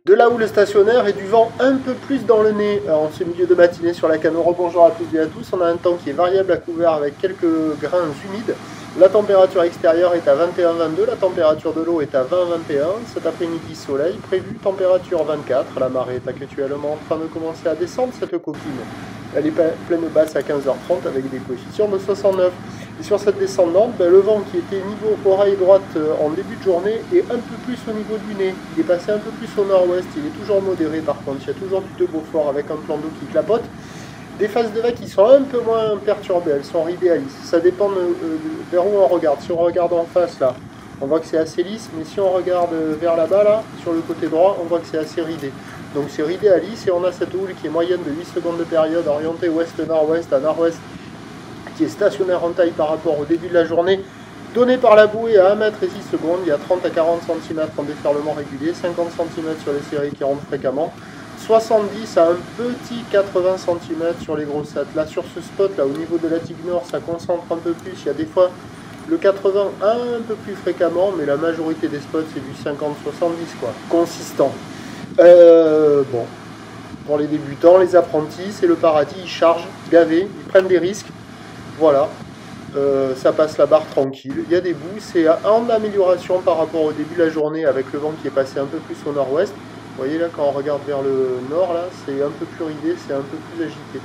De la houle stationnaire et du vent un peu plus dans le nez en ce milieu de matinée sur la Cano. Rebonjour à toutes et à tous. On a un temps qui est variable à couvert avec quelques grains humides. La température extérieure est à 21-22, la température de l'eau est à 20-21. Cet après-midi, soleil prévu, température 24. La marée est actuellement en train de commencer à descendre, cette coquine. Elle est pleine basse à 15h30 avec des coefficients de 69. Et sur cette descendante, le vent qui était niveau oreille droite en début de journée est un peu plus au niveau du nez. Il est passé un peu plus au nord-ouest, il est toujours modéré par contre. Il y a toujours du 2 Beaufort avec un plan d'eau qui clapote. Des phases de vagues qui sont un peu moins perturbées, elles sont ridées à lisse. Ça dépend vers où on regarde. Si on regarde en face là, on voit que c'est assez lisse, mais si on regarde vers là-bas là, sur le côté droit, on voit que c'est assez ridé. Donc c'est ridé à lisse et on a cette houle qui est moyenne de 8 secondes de période, orientée ouest-nord-ouest à nord-ouest, qui est stationnaire en taille par rapport au début de la journée, donnée par la bouée à 1 mètre et 6 secondes. Il y a 30 à 40 cm en déferlement régulier, 50 cm sur les séries qui rentrent fréquemment, 70 à un petit 80 cm sur les grossettes. Là sur ce spot là au niveau de la Tigre Nord, ça concentre un peu plus. Il y a des fois le 80 un peu plus fréquemment, mais la majorité des spots c'est du 50-70 quoi, consistant. Bon, pour les débutants, les apprentis, c'est le paradis, ils chargent, gavés, ils prennent des risques. Voilà, ça passe la barre tranquille. Il y a des bouts, c'est en amélioration par rapport au début de la journée avec le vent qui est passé un peu plus au nord-ouest. Vous voyez là, quand on regarde vers le nord, là, c'est un peu plus ridé, c'est un peu plus agité.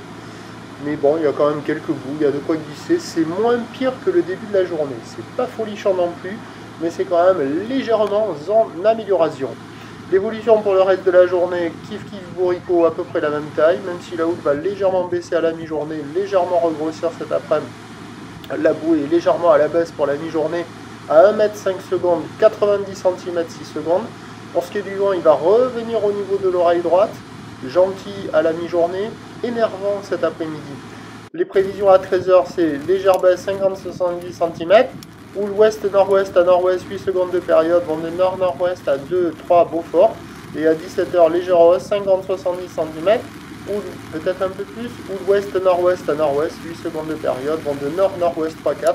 Mais bon, il y a quand même quelques bouts, il y a de quoi glisser. C'est moins pire que le début de la journée. C'est pas folichant non plus, mais c'est quand même légèrement en amélioration. L'évolution pour le reste de la journée, kiff bourricot, à peu près la même taille, même si la houle va légèrement baisser à la mi-journée, légèrement regrossir cet après-midi. La bouée est légèrement à la baisse pour la mi-journée, à 1 mètre 5 secondes, 90 cm 6 secondes. Pour ce qui est du vent, il va revenir au niveau de l'oreille droite, gentil à la mi-journée, énervant cet après-midi. Les prévisions à 13h, c'est légère baisse 50-70 cm, ou l'ouest-nord-ouest à nord-ouest, 8 secondes de période, vent de nord-nord-ouest à 2-3 Beaufort, et à 17h, légère hausse 50-70 cm, ou peut-être un peu plus, ou l'ouest-nord-ouest à nord-ouest, 8 secondes de période, vent de nord-nord-ouest 3-4.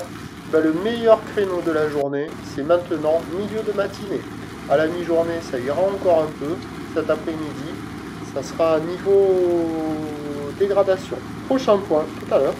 Le meilleur créneau de la journée, c'est maintenant milieu de matinée. À la mi-journée, ça ira encore un peu. Cet après-midi, ça sera niveau dégradation. Prochain point, tout à l'heure.